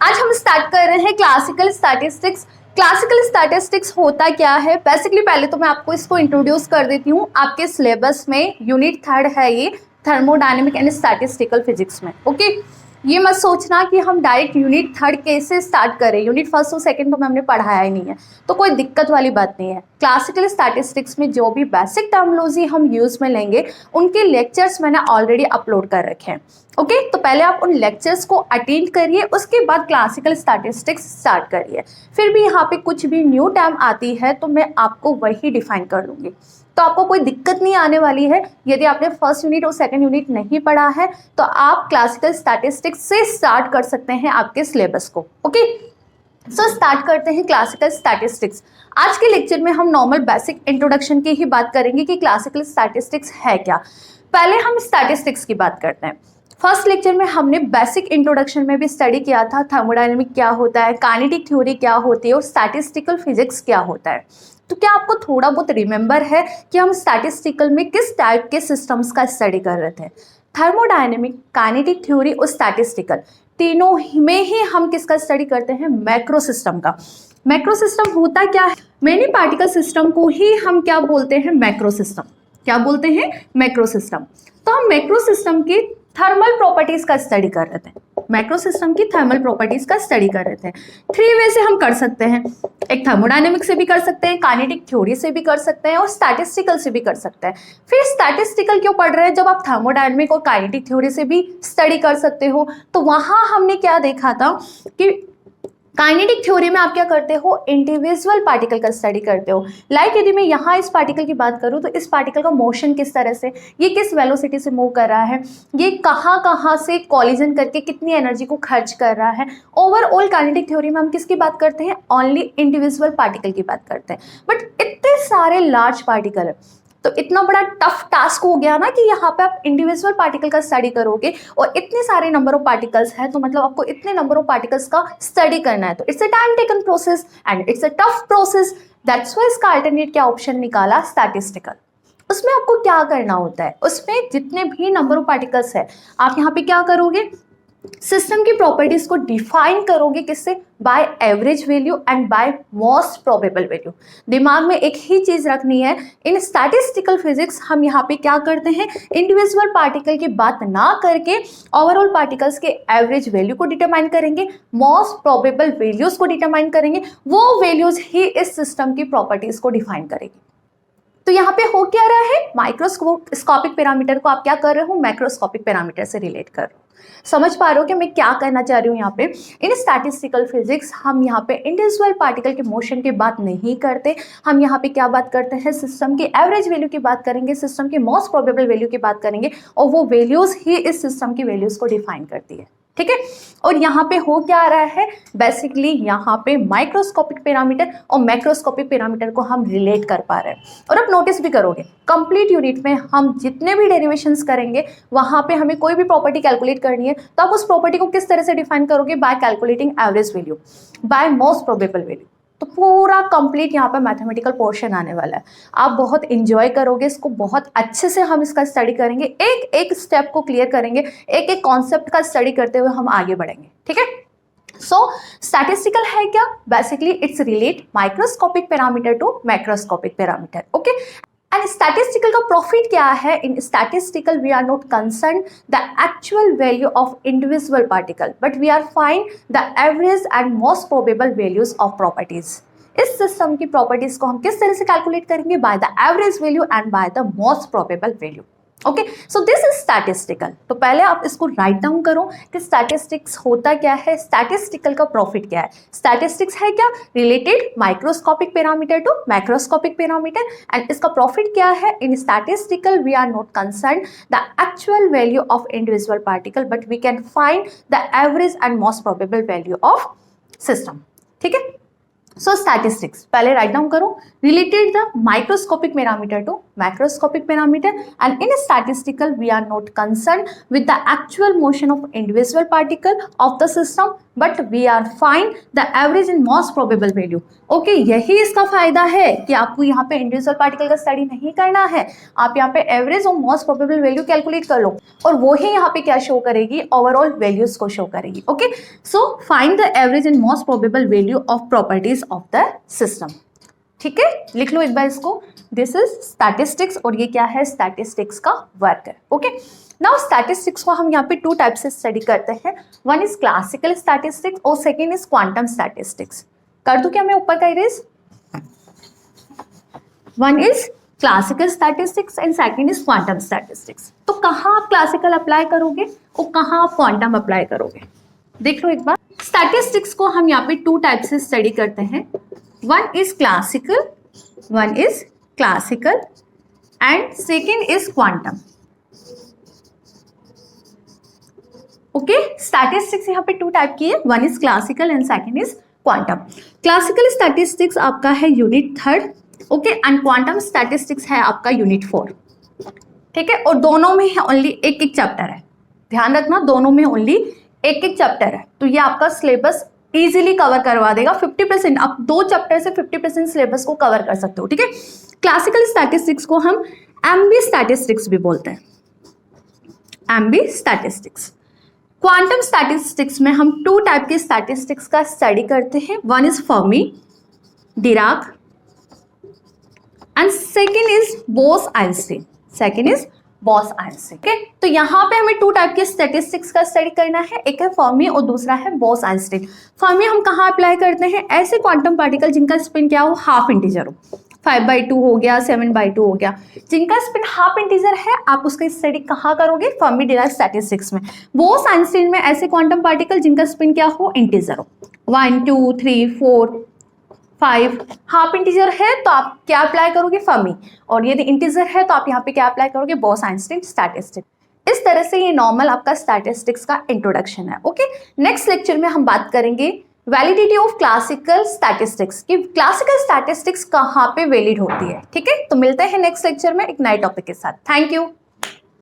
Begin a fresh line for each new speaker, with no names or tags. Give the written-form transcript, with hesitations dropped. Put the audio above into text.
आज हम स्टार्ट कर रहे हैं क्लासिकल स्टैटिस्टिक्स। क्लासिकल स्टैटिस्टिक्स होता क्या है? बेसिकली पहले तो मैं आपको इसको इंट्रोड्यूस कर देती हूँ। आपके सिलेबस में यूनिट 3 है ये, थर्मोडायनेमिक एंड स्टैटिस्टिकल फिजिक्स में। ओके, ये मत सोचना कि हम डायरेक्ट यूनिट 3 कैसे स्टार्ट करें, यूनिट 1 और 2 तो हमने पढ़ाया ही नहीं है, तो कोई दिक्कत वाली बात नहीं है। क्लासिकल स्टैटिस्टिक्स में जो भी बेसिक टर्मिनोलॉजी हम यूज में लेंगे उनके लेक्चर्स मैंने ऑलरेडी अपलोड कर रखे हैं। ओके, तो पहले आप उन लेक्चर्स को अटेंड करिए, उसके बाद क्लासिकल स्टैटिस्टिक्स स्टार्ट करिए। फिर भी यहाँ पे कुछ भी न्यू टर्म आती है तो मैं आपको वही डिफाइन कर दूंगी, तो आपको कोई दिक्कत नहीं आने वाली है। यदि आपने फर्स्ट यूनिट और सेकंड यूनिट नहीं पढ़ा है तो आप क्लासिकल स्टैटिस्टिक्स से स्टार्ट कर सकते हैं आपके सिलेबस को। ओके, सो स्टार्ट करते हैं क्लासिकल स्टैटिस्टिक्स। आज के लेक्चर में हम नॉर्मल बेसिक इंट्रोडक्शन की ही बात करेंगे कि क्लासिकल स्टैटिस्टिक्स है क्या। पहले हम स्टैटिस्टिक्स की बात करते हैं। फर्स्ट लेक्चर में हमने बेसिक इंट्रोडक्शन में भी स्टडी किया था, थर्मोडायनेमिक क्या होता है, काइनेटिक थ्योरी क्या होती है और स्टैटिस्टिकल फिजिक्स क्या होता है। तो क्या आपको थोड़ा बहुत रिमेंबर है कि हम स्टैटिस्टिकल में किस टाइप के सिस्टम्स का स्टडी कर रहे थे? थर्मोडायनेमिक, काइनेटिक थ्योरी और स्टैटिस्टिकल, तीनों में ही हम किसका स्टडी करते हैं? मैक्रो सिस्टम का। मैक्रो सिस्टम होता क्या है? मेनी पार्टिकल सिस्टम को ही हम क्या बोलते हैं? Macro system. क्या बोलते हैं? Macro system. तो हम मैक्रो सिस्टम की थर्मल प्रॉपर्टीज का स्टडी कर रहे थे। मैक्रो सिस्टम की थर्मल प्रॉपर्टीज का स्टडी कर रहे थे। 3 वे से हम कर सकते हैं, एक थर्मोडायनेमिक से भी कर सकते हैं, काइनेटिक थ्योरी से भी कर सकते हैं और स्टैटिस्टिकल से भी कर सकते हैं। फिर स्टैटिस्टिकल क्यों पढ़ रहे हैं जब आप थर्मोडायनेमिक और काइनेटिक थ्योरी से भी स्टडी कर सकते हो? तो वहां हमने क्या देखा था कि काइनेटिक थ्योरी में आप क्या करते हो? इंडिविजुअल पार्टिकल का स्टडी करते हो। लाइक यदि मैं यहाँ इस पार्टिकल की बात करूँ तो इस पार्टिकल का मोशन किस तरह से, ये किस वेलोसिटी से मूव कर रहा है, ये कहाँ से कॉलिजन करके कितनी एनर्जी को खर्च कर रहा है। ओवरऑल काइनेटिक थ्योरी में हम किसकी बात करते हैं? ओनली इंडिविजुअल पार्टिकल की बात करते हैं। बट इतने सारे लार्ज पार्टिकल है तो इतना बड़ा टफ टास्क हो गया ना कि यहाँ पे आप इंडिविजुअल पार्टिकल का स्टडी करोगे और इतने सारे नंबर ऑफ पार्टिकल्स है तो मतलब आपको इतने नंबर ऑफ पार्टिकल्स का स्टडी करना है, तो it's a time taken process and it's a tough process. That's why इसका अल्टरनेट क्या ऑप्शन निकाला? स्टैटिस्टिकल। उसमें आपको क्या करना होता है? उसमें जितने भी नंबर ऑफ पार्टिकल्स है आप यहाँ पे क्या करोगे? सिस्टम की प्रॉपर्टीज को डिफाइन करोगे, किससे? By average value and by most probable value. दिमाग में एक ही चीज रखनी है, इन स्टैटिस्टिकल फिजिक्स हम यहाँ पे क्या करते हैं? इंडिविजुअल पार्टिकल की बात ना करके ओवरऑल पार्टिकल्स के एवरेज वैल्यू को डिटरमाइन करेंगे, मोस्ट प्रोबेबल वैल्यूज को डिटरमाइन करेंगे। वो वैल्यूज ही इस सिस्टम की प्रॉपर्टीज को डिफाइन करेगी। तो यहाँ पे हो क्या रहा है? माइक्रोस्कोपिक पैरामीटर को आप क्या कर रहे हो? मैक्रोस्कोपिक पैरामीटर से रिलेट कर रहे हो। समझ पा रहे हो कि मैं क्या कहना चाह रही हूँ? यहाँ पे इन स्टैटिस्टिकल फिजिक्स हम यहाँ पे इंडिविजुअल पार्टिकल के मोशन की बात नहीं करते, हम यहाँ पे क्या बात करते हैं? सिस्टम की एवरेज वैल्यू की बात करेंगे, सिस्टम की मोस्ट प्रोबेबल वैल्यू की बात करेंगे और वो वैल्यूज ही इस सिस्टम की वैल्यूज को डिफाइन करती है। ठीक है, और यहाँ पे हो क्या रहा है? बेसिकली यहाँ पे माइक्रोस्कोपिक पैरामीटर और मैक्रोस्कोपिक पैरामीटर को हम रिलेट कर पा रहे हैं। और अब नोटिस भी करोगे कंप्लीट यूनिट में हम जितने भी डेरिवेशंस करेंगे वहां पे हमें कोई भी प्रॉपर्टी कैलकुलेट करनी है तो आप उस प्रॉपर्टी को किस तरह से डिफाइन करोगे? Bye calculating average value by most probable value. तो पूरा कंप्लीट यहाँ पे मैथमेटिकल पोर्शन आने वाला है, आप बहुत इंजॉय करोगे इसको, बहुत अच्छे से हम इसका स्टडी करेंगे, एक एक स्टेप को क्लियर करेंगे, एक एक कॉन्सेप्ट का स्टडी करते हुए हम आगे बढ़ेंगे। ठीक है, सो स्टैटिस्टिकल है क्या? Basically it's relate microscopic parameter to macroscopic parameter. Okay, and statistical का प्रॉफिट क्या है? In statistical we are not concern the actual value of individual particle but we are find the average and most probable values of properties. इस system की properties को हम किस तरह से कैलकुलेट करेंगे? By the average value and by the most probable value. Okay, so this is statistical. तो पहले आप इसको राइट डाउन करो कि स्टैटिस्टिक्स होता क्या है, स्टैटिस्टिकल का प्रॉफिट क्या है। स्टैटिस्टिक्स है क्या? Related microscopic parameter to macroscopic parameter, and इसका प्रॉफिट क्या है? In statistical we are not concern the actual value of individual particle but we can find the average and most probable value of system. ठीक है, so statistics पहले write down करो, related the microscopic parameter to macroscopic parameter, and in statistical we are not concern with the actual motion of individual particle of the system but we are find the average in most probable value. Okay, यही इसका फायदा है कि आपको यहाँ पे individual particle का study नहीं करना है, आप यहाँ पे एवरेज और मोस्ट प्रोबेबल वैल्यू कैलकुलेट कर लो और वो ही यहाँ पे क्या शो करेगी, ओवरऑल वैल्यूज को शो करेगी। Okay, so find the average in most probable value of properties of the system. ठीक है, लिख लो एक बार इसको, दिस इज स्टैटिस्टिक्स और ये क्या है, स्टैटिस्टिक्स का वर्क है। ओके, नाउ स्टैटिस्टिक्स को हम यहाँ पे टू टाइप से स्टडी करते हैं, वन इज क्लासिकल स्टैटिस्टिक्स और सेकेंड इज क्वांटम स्टैटिस्टिक्स। कर दूं क्या मैं ऊपर का erase? One is classical statistics and second is quantum statistics. तो कहाँ आप क्लासिकल अप्लाई करोगे और कहाँ आप क्वांटम अप्लाई करोगे, देख लो एक बार। स्टैटिस्टिक्स को हम यहाँ पे टू टाइप से स्टडी करते हैं, one is classical and second is quantum. Okay, statistics यहाँ पे टू टाइप की है, one is classical and second is quantum. Classical statistics आपका है unit 3, okay, and quantum statistics है आपका यूनिट 4। ठीक है, और दोनों में ओनली एक एक चैप्टर है, ध्यान रखना दोनों में ओनली एक एक चैप्टर है, तो ये आपका सिलेबस इजीली कवर करवा देगा 50%। आप 2 चैप्टर से 50% सिलेबस को कवर कर सकते हो। ठीक है, क्लासिकल स्टैटिस्टिक्स को हम एमबी स्टैटिस्टिक्स भी बोलते हैं, एमबी स्टैटिस्टिक्स। क्वांटम स्टैटिस्टिक्स में हम टू टाइप के स्टैटिस्टिक्स का स्टडी करते हैं, one is Fermi Dirac and second is Bose-Einstein, okay. तो यहाँ पे हमें टू टाइप के स्टैटिस्टिक्स का स्टडी करना है, एक है फर्मी और दूसरा है बोस-आइंस्टीन। फर्मी हम कहाँ अप्लाई करते हैं, ऐसे क्वांटम पार्टिकल जिनका स्पिन क्या हो, हाफ इंटीजर हो, 5/2 हो गया, 7/2 हो गया, जिनका स्पिन हाफ इंटीजर है, आप उसका स्टडी कहाँ करोगे, फर्मी डिराक स्टैटिस्टिक्स में। बोस-आइंस्टीन में ऐसे क्वांटम पार्टिकल जिनका स्पिन क्या हो, इंटीजर हो, 1 2 3 4 5 हाफ इंटीजर है तो आप क्या अप्लाई करोगे, फर्मी, और यदि इंटीजर है तो आप यहाँ पे क्या अप्लाई करोगे, बोस-आइंस्टीन स्टैटिस्टिक्स। इस तरह से ये नॉर्मल आपका स्टैटिस्टिक्स का इंट्रोडक्शन है। ओके, नेक्स्ट लेक्चर में हम बात करेंगे वैलिडिटी ऑफ क्लासिकल स्टैटिस्टिक्स, कि क्लासिकल स्टैटिस्टिक्स कहाँ पे वैलिड होती है। ठीक है, तो मिलते हैं नेक्स्ट लेक्चर में एक नए टॉपिक के साथ। Thank you.